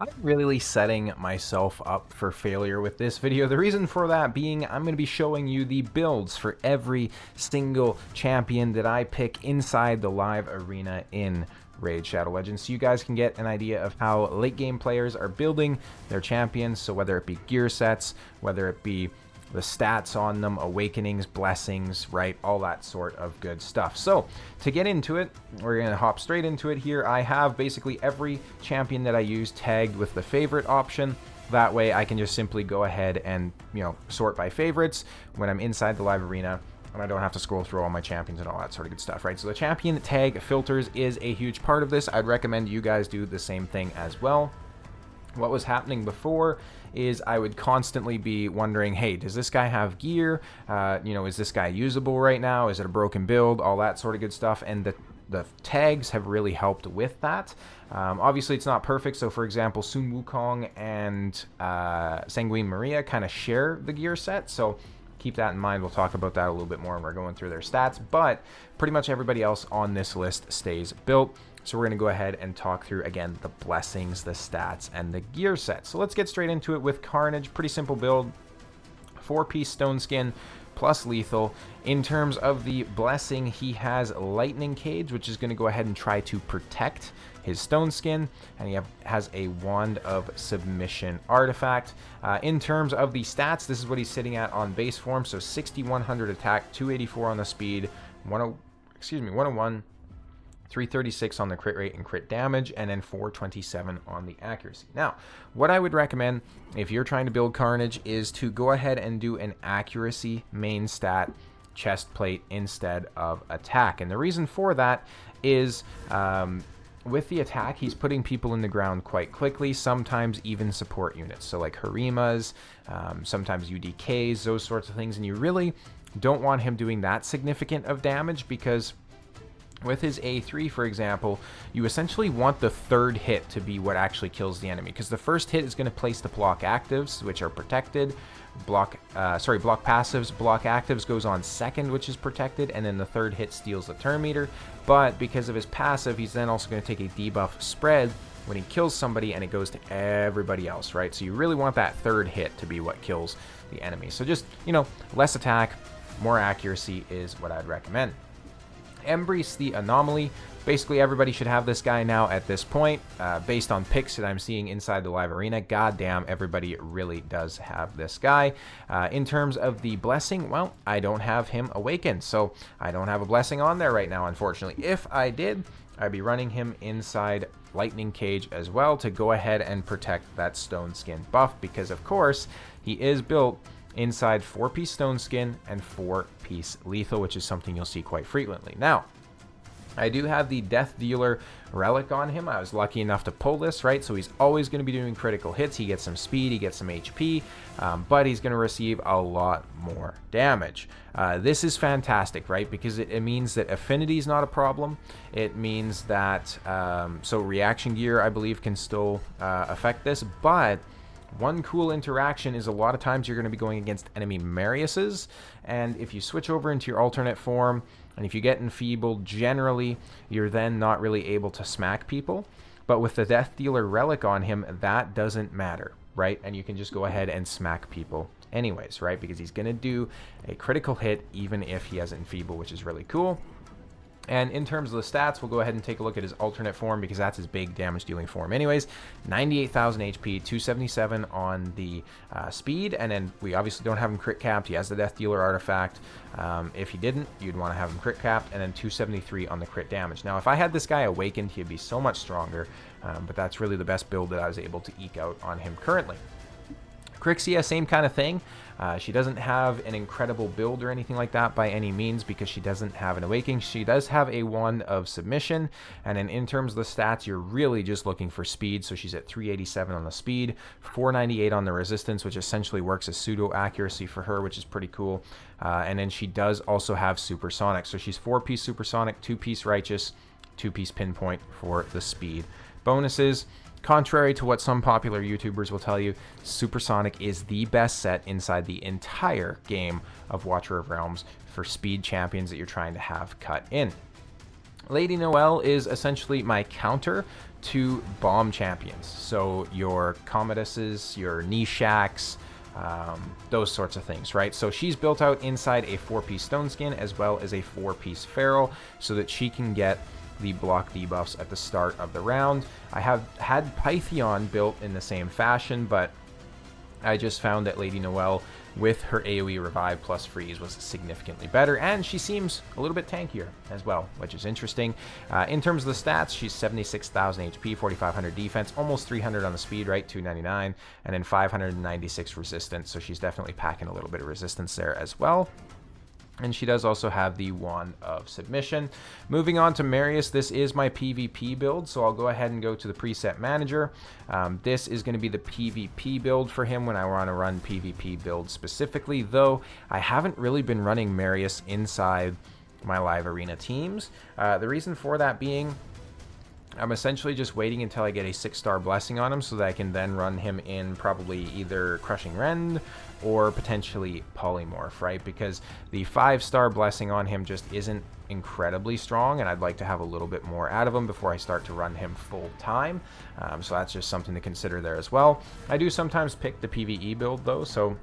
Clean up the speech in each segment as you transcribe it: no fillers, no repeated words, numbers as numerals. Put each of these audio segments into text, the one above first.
I'm really setting myself up for failure with this video. The reason for that being I'm going to be showing you the builds for every single champion that I pick inside the live arena in Raid Shadow Legends, so you guys can get an idea of how late game players are building their champions. So whether it be gear sets, whether it be the stats on them, awakenings, blessings, right, all that sort of good stuff. So to get into it, we're going to hop straight into it here. I have basically every champion that I use tagged with the favorite option. That way I can just simply go ahead and, sort by favorites when I'm inside the live arena, and I don't have to scroll through all my champions and all that sort of good stuff, right? So the champion tag filters is a huge part of this. I'd recommend you guys do the same thing as well. What was happening before is I would constantly be wondering, hey, does this guy have gear? Is this guy usable right now? Is it a broken build? All that sort of good stuff. And the tags have really helped with that. Obviously, it's not perfect. So, for example, Sun Wukong and Sanguine Maria kind of share the gear set. So keep that in mind. We'll talk about that a little bit more when we're going through their stats. But pretty much everybody else on this list stays built. So we're going to go ahead and talk through, again, the blessings, the stats, and the gear set. So let's get straight into it with Karnage. Pretty simple build. 4-piece stone skin plus lethal. In terms of the blessing, he has lightning cage, which is going to go ahead and try to protect his stone skin, and he has a wand of submission artifact. In terms of the stats, this is what he's sitting at on base form. So 6100 attack, 284 on the speed, 101, 336 on the crit rate and crit damage, and then 427 on the accuracy. Now, what I would recommend if you're trying to build Karnage is to go ahead and do an accuracy main stat chest plate instead of attack. And the reason for that is with the attack, he's putting people in the ground quite quickly, sometimes even support units. So like Harimas, sometimes UDKs, those sorts of things. And you really don't want him doing that significant of damage, because with his A3, for example, you essentially want the third hit to be what actually kills the enemy, because the first hit is going to place the block actives, which are protected. Block passives, block actives goes on second, which is protected, and then the third hit steals the turn meter. But because of his passive, he's then also going to take a debuff spread when he kills somebody, and it goes to everybody else, right? So you really want that third hit to be what kills the enemy. So just, less attack, more accuracy is what I'd recommend. Embry the Anomaly. Basically, everybody should have this guy now at this point. Based on picks that I'm seeing inside the live arena, goddamn, everybody really does have this guy. In terms of the blessing, well, I don't have him awakened, so I don't have a blessing on there right now, unfortunately. If I did, I'd be running him inside Lightning Cage as well to go ahead and protect that stone skin buff, because, of course, he is built inside 4-piece stone skin and 4-piece lethal, which is something you'll see quite frequently. Now, I do have the Death Dealer relic on him. I was lucky enough to pull this, right? So he's always going to be doing critical hits. He gets some speed, he gets some HP, but he's going to receive a lot more damage. This is fantastic, right? Because it means that affinity is not a problem. It means that, so reaction gear, I believe, can still affect this, but one cool interaction is a lot of times you're going to be going against enemy Mariuses, and if you switch over into your alternate form, and if you get enfeebled, generally you're then not really able to smack people. But with the Death Dealer relic on him, that doesn't matter, right? And you can just go ahead and smack people anyways, right? Because he's going to do a critical hit even if he has enfeeble, which is really cool. And in terms of the stats, we'll go ahead and take a look at his alternate form, because that's his big damage dealing form anyways. 98,000 HP, 277 on the speed, and then we obviously don't have him crit capped. He has the Death Dealer artifact. If he didn't, you'd want to have him crit capped, and then 273 on the crit damage. Now, if I had this guy awakened, he'd be so much stronger, but that's really the best build that I was able to eke out on him currently. Krixia, same kind of thing. She doesn't have an incredible build or anything like that by any means, because she doesn't have an awakening. She does have a wand of submission, and then in terms of the stats, you're really just looking for speed. So she's at 387 on the speed, 498 on the resistance, which essentially works as pseudo accuracy for her, which is pretty cool. And then she does also have supersonic. So she's 4-piece supersonic, 2-piece righteous, 2-piece pinpoint for the speed bonuses. Contrary to what some popular YouTubers will tell you, Supersonic is the best set inside the entire game of Watcher of Realms for speed champions that you're trying to have cut in. Lady Noelle is essentially my counter 2 bomb champions. So your Commoduses, your Nishaks, those sorts of things, right? So she's built out inside a 4-piece stone skin as well as a 4-piece feral so that she can get the block debuffs at the start of the round. I have had Pythion built in the same fashion, but I just found that Lady Noelle with her AoE revive plus freeze was significantly better, and she seems a little bit tankier as well, which is interesting. In terms of the stats, she's 76,000 HP, 4,500 defense, almost 300 on the speed, right, 299, and then 596 resistance, so she's definitely packing a little bit of resistance there as well. And she does also have the Wand of Submission. Moving on to Marius, this is my PvP build, so I'll go ahead and go to the preset manager. This is going to be the PvP build for him when I want to run PvP build specifically, though I haven't really been running Marius inside my live arena teams. The reason for that being, I'm essentially just waiting until I get a 6-star blessing on him so that I can then run him in probably either Crushing Rend or potentially Polymorph, right? Because the 5-star blessing on him just isn't incredibly strong, and I'd like to have a little bit more out of him before I start to run him full time. So that's just something to consider there as well. I do sometimes pick the PvE build though, so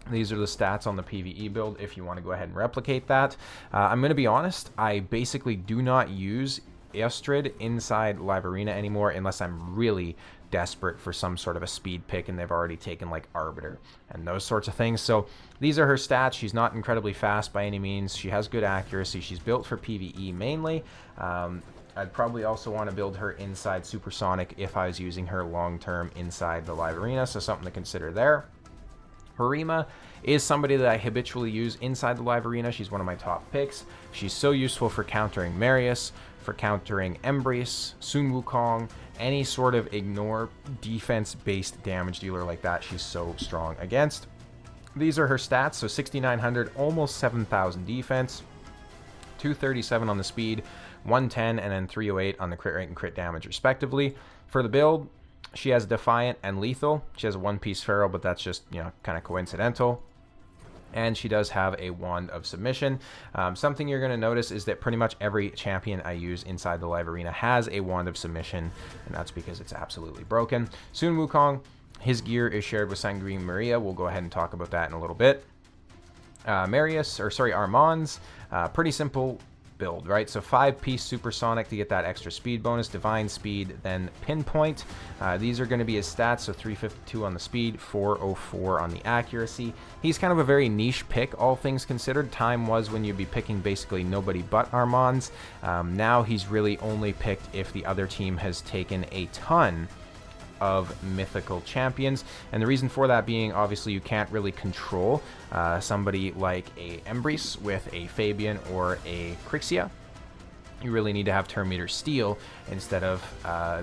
these are the stats on the PvE build if you want to go ahead and replicate that. I'm going to be honest, I basically do not use Astrid inside live arena anymore unless I'm really desperate for some sort of a speed pick and they've already taken like Arbiter and those sorts of things. So these are her stats. She's not incredibly fast by any means. She has good accuracy. She's built for PvE mainly. I'd probably also want to build her inside Supersonic if I was using her long term inside the live arena, so something to consider there. Harima is somebody that I habitually use inside the live arena. She's one of my top picks. She's so useful for countering Marius, for countering Embry, Sun Wukong, any sort of ignore defense-based damage dealer like that. She's so strong against. These are her stats, so 6,900, almost 7,000 defense, 237 on the speed, 110, and then 308 on the crit rate and crit damage respectively. For the build, she has Defiant and Lethal. She has a 1-piece feral, but that's just, you know, kind of coincidental. And she does have a Wand of Submission. Something you're going to notice is that pretty much every champion I use inside the live arena has a Wand of Submission, and that's because it's absolutely broken. Sun Wukong, his gear is shared with Sanguine Maria. We'll go ahead and talk about that in a little bit. Armanz, pretty simple build, right? So 5-piece Supersonic to get that extra speed bonus, Divine Speed, then Pinpoint. These are going to be his stats, so 352 on the speed, 404 on the accuracy. He's kind of a very niche pick, all things considered. Time was when you'd be picking basically nobody but Armanz. Now he's really only picked if the other team has taken a ton of mythical champions, and the reason for that being, obviously you can't really control somebody like a Embry with a Fabian or a Krixia. You really need to have turn meter steal instead of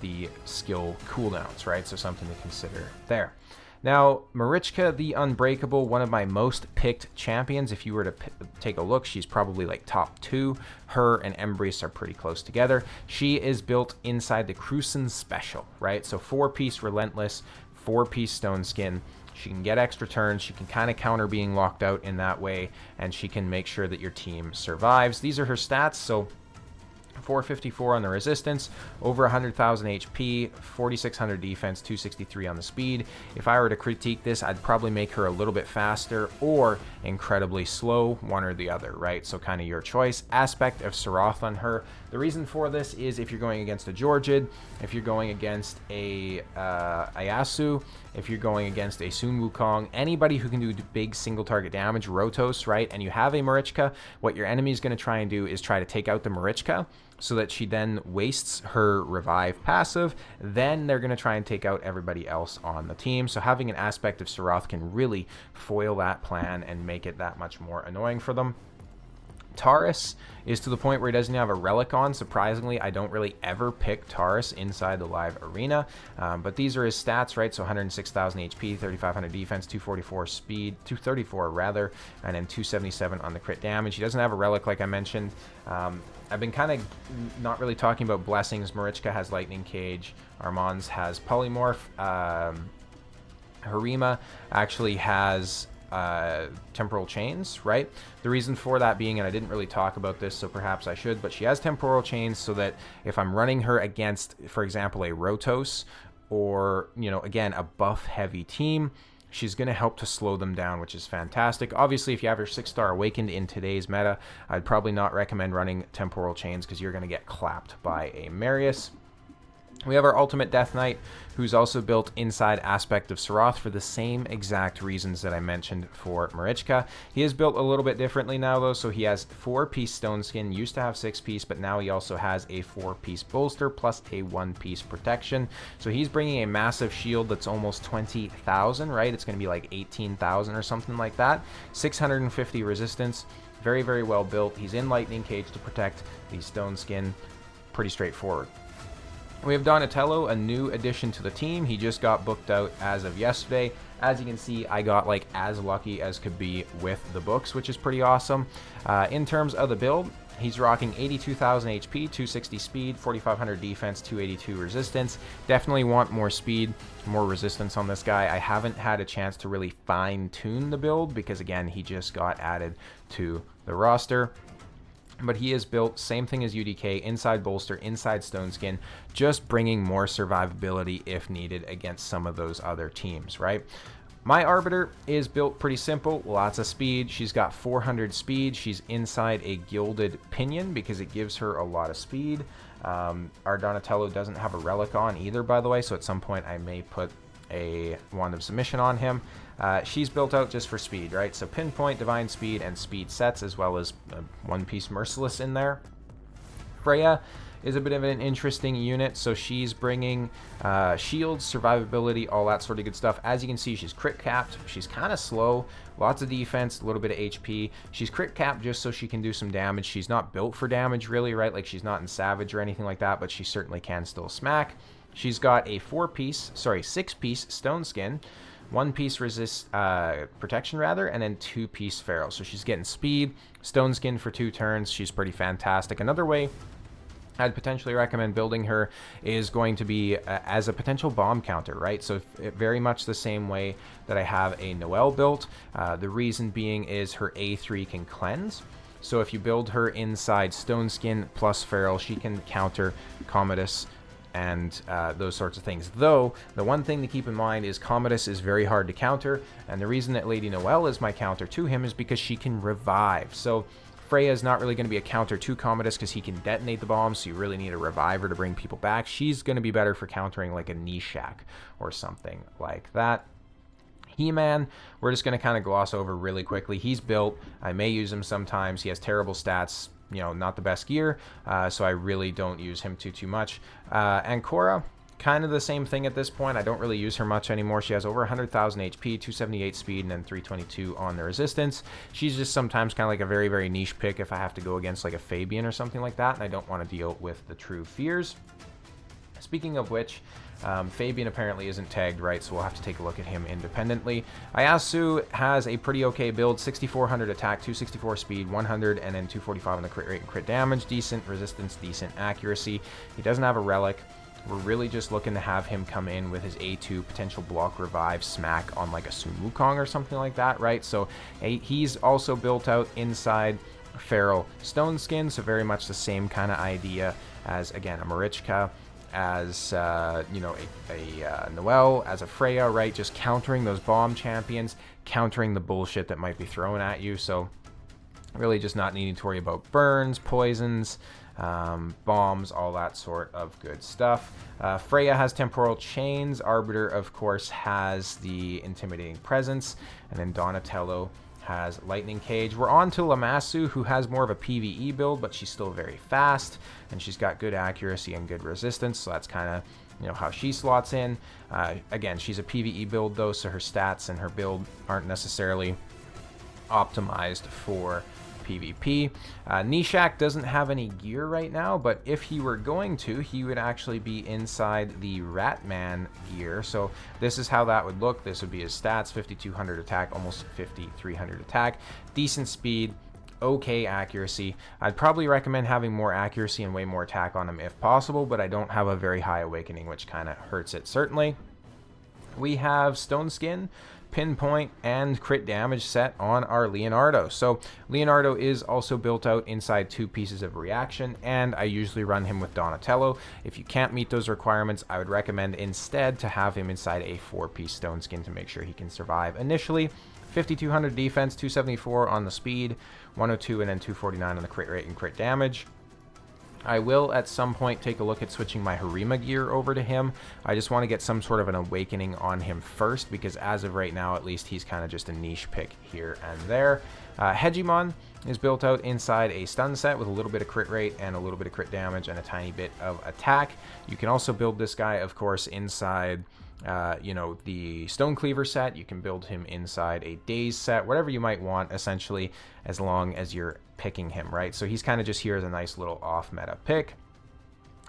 the skill cooldowns, right? So something to consider there. Now, Maritka the Unbreakable, one of my most picked champions. If you were to take a look, she's probably like top 2. Her and Embry are pretty close together. She is built inside the Crucian Special, right? So 4-piece Relentless, 4-piece Stone Skin. She can get extra turns. She can kind of counter being locked out in that way, and she can make sure that your team survives. These are her stats, so 454 on the resistance, over 100,000 HP, 4,600 defense, 263 on the speed. If I were to critique this, I'd probably make her a little bit faster or incredibly slow, one or the other, right? So kind of your choice. Aspect of Sarath on her. The reason for this is if you're going against a Georgid, if you're going against a Ayasu, if you're going against a Sun Wukong, anybody who can do big single target damage, Rotos, right? And you have a Maritka, what your enemy is going to try and do is try to take out the Maritka so that she then wastes her revive passive. Then they're going to try and take out everybody else on the team. So having an aspect of Sarath can really foil that plan and make it that much more annoying for them. Taurus is to the point where he doesn't have a relic on. Surprisingly, I don't really ever pick Taurus inside the live arena, but these are his stats, right? So 106,000 HP, 3,500 defense, 244 speed, 234 rather, and then 277 on the crit damage. He doesn't have a relic, like I mentioned. I've been kind of not really talking about blessings. Maritka has Lightning Cage. Armanz has Polymorph. Harima actually has temporal chains, right? The reason for that being, and I didn't really talk about this, so perhaps I should, but she has temporal chains so that if I'm running her against, for example, a Rotos or, you know, again, a buff-heavy team, she's going to help to slow them down, which is fantastic. Obviously, if you have her 6-star Awakened in today's meta, I'd probably not recommend running temporal chains because you're going to get clapped by a Marius. We have our Ultimate Death Knight, who's also built inside Aspect of Sarath for the same exact reasons that I mentioned for Maritka. He is built a little bit differently now, though, so he has 4-piece Stone Skin, used to have 6-piece, but now he also has a 4-piece bolster plus a 1-piece protection. So he's bringing a massive shield that's almost 20,000, right? It's going to be like 18,000 or something like that. 650 resistance, very, very well built. He's in Lightning Cage to protect the Stone Skin. Pretty straightforward. We have Donatello, a new addition to the team. He just got booked out as of yesterday. As you can see, I got like as lucky as could be with the books, which is pretty awesome. In terms of the build, he's rocking 82,000 HP, 260 speed, 4,500 defense, 282 resistance. Definitely want more speed, more resistance on this guy. I haven't had a chance to really fine-tune the build because, again, he just got added to the roster. But he is built, same thing as UDK, inside bolster, inside Stone Skin, just bringing more survivability if needed against some of those other teams, right? My Arbiter is built pretty simple, lots of speed. She's got 400 speed. She's inside a Gilded Pinion because it gives her a lot of speed. Our Donatello doesn't have a relic on either, by the way, so at some point I may put a Wand of Submission on him. She's built out just for speed, right? So Pinpoint, Divine Speed, and Speed sets, as well as a 1-piece Merciless in there. Freya is a bit of an interesting unit, so she's bringing shields, survivability, all that sort of good stuff. As you can see, she's crit capped. She's kind of slow, lots of defense, a little bit of HP. She's crit capped just so she can do some damage. She's not built for damage, really, right? Like, she's not in Savage or anything like that, but she certainly can still smack. She's got a 6-piece Stone Skin, 1-piece resist protection rather, and then 2-piece Feral. So she's getting speed, Stone Skin for 2 turns. She's pretty fantastic. Another way I'd potentially recommend building her is going to be as a potential bomb counter, right? So very much the same way that I have a Noelle built. The reason being is her A3 can cleanse. So if you build her inside Stone Skin plus Feral, she can counter Commodus and those sorts of things. Though, the one thing to keep in mind is Commodus is very hard to counter, and the reason that Lady Noelle is my counter to him is because she can revive. So Freya is not really going to be a counter to Commodus because he can detonate the bomb, so you really need a reviver to bring people back. She's going to be better for countering like a Nishak or something like that. He-Man, we're just going to kind of gloss over really quickly. He's built. I may use him sometimes. He has terrible stats. You know, not the best gear, so I really don't use him too much. And Korra, kind of the same thing at this point. I don't really use her much anymore. She has over 100,000 HP, 278 speed, and then 322 on the resistance. She's just sometimes kind of like a very, very niche pick if I have to go against like a Fabian or something like that, and I don't want to deal with the true fears. Speaking of which, Fabian apparently isn't tagged right, so we'll have to take a look at him independently. Ayasu has a pretty okay build, 6,400 attack, 264 speed, 100, and then 245 on the crit rate and crit damage. Decent resistance, decent accuracy. He doesn't have a relic. We're really just looking to have him come in with his A2 potential block revive smack on like a Sun Wukong or something like that, right? So he's also built out inside Feral Stone Skin, so very much the same kind of idea as, again, a Maritka, as you know, a Noelle, as a Freya, right? Just countering those bomb champions, countering the bullshit that might be thrown at you. So really just not needing to worry about burns, poisons, bombs, all that sort of good stuff. Freya has temporal chains. Arbiter, of course, has the intimidating presence, and then Donatello has Lightning Cage. We're on to Lamasu, who has more of a PvE build, but she's still very fast, and she's got good accuracy and good resistance, so that's kind of, you know, how she slots in. Again, she's a PvE build, though, so her stats and her build aren't necessarily optimized for PvP. Nishak doesn't have any gear right now, but if he were going to, he would actually be inside the Ratman gear. So this is how that would look. This would be his stats: 5,200 attack, almost 5,300 attack, decent speed, okay accuracy. I'd probably recommend having more accuracy and way more attack on him if possible, but I don't have a very high awakening, which kind of hurts it certainly. We have Stone Skin, pinpoint and crit damage set on our Leonardo. So Leonardo is also built out inside 2 pieces of reaction, and I usually run him with Donatello. If you can't meet those requirements, I would recommend instead to have him inside a 4-piece stone skin to make sure he can survive initially. 5200 defense, 274 on the speed, 102 and then 249 on the crit rate and crit damage. I will at some point take a look at switching my Harima gear over to him. I just want to get some sort of an awakening on him first, because as of right now, at least, he's kind of just a niche pick here and there. Hegemon is built out inside a stun set with a little bit of crit rate and a little bit of crit damage and a tiny bit of attack. You can also build this guy, of course, inside you know, the Stone Cleaver set. You can build him inside a Daze set, whatever you might want, essentially, as long as you're picking him, right? So he's kind of just here as a nice little off-meta pick.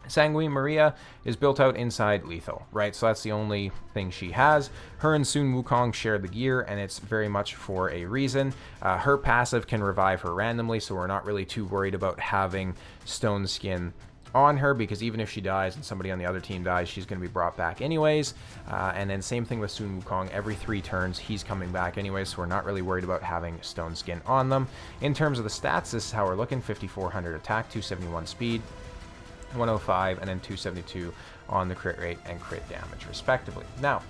Sanguine Maria is built out inside Lethal, right? So that's the only thing she has. Her and Sun Wukong share the gear, and it's very much for a reason. Her passive can revive her randomly, so we're not really too worried about having Stone Skin on her, because even if she dies and somebody on the other team dies, she's going to be brought back anyways. And then same thing with Sun Wukong. Every 3 turns, he's coming back anyways, so we're not really worried about having Stone Skin on them. In terms of the stats, this is how we're looking. 5400 attack, 271 speed, 105, and then 272 on the crit rate and crit damage, respectively. Now,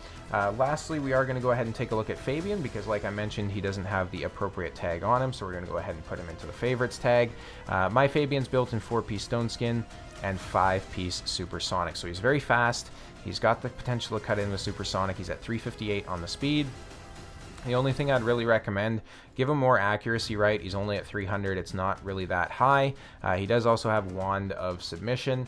lastly, we are going to go ahead and take a look at Fabian, because like I mentioned, he doesn't have the appropriate tag on him, so we're going to go ahead and put him into the favorites tag. My Fabian's built in 4-piece Stone Skin and 5-piece Supersonic, so he's very fast. He's got the potential to cut in with Supersonic. He's at 358 on the speed. The only thing I'd really recommend, give him more accuracy, right? He's only at 300. It's not really that high. He does also have Wand of Submission.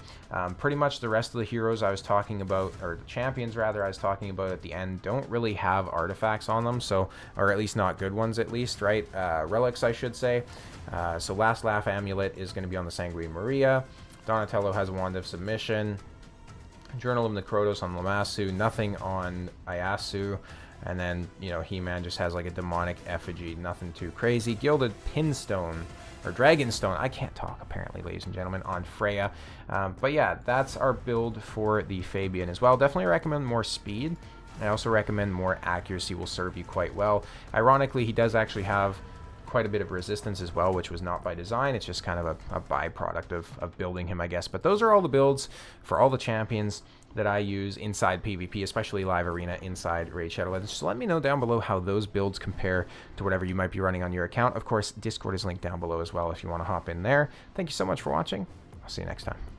Pretty much the rest of the heroes I was talking about, or the champions rather, I was talking about at the end, don't really have artifacts on them, so, or at least not good ones at least, right? Relics, I should say. So Last Laugh Amulet is going to be on the Sanguine Maria. Donatello has Wand of Submission. Journal of Necrotos on Lamasu. Nothing on Ayasu. And then, you know, He-Man just has like a demonic effigy, nothing too crazy. Gilded Pinstone, or Dragonstone, I can't talk apparently, ladies and gentlemen, on Freya. But yeah, that's our build for the Fabian as well. Definitely recommend more speed. I also recommend more accuracy will serve you quite well. Ironically, he does actually have quite a bit of resistance as well, which was not by design. It's just kind of a byproduct of building him, I guess. But those are all the builds for all the champions that I use inside PvP, especially Live Arena inside Raid Shadow Legends. So let me know down below how those builds compare to whatever you might be running on your account. Of course, Discord is linked down below as well if you want to hop in there. Thank you so much for watching. I'll see you next time.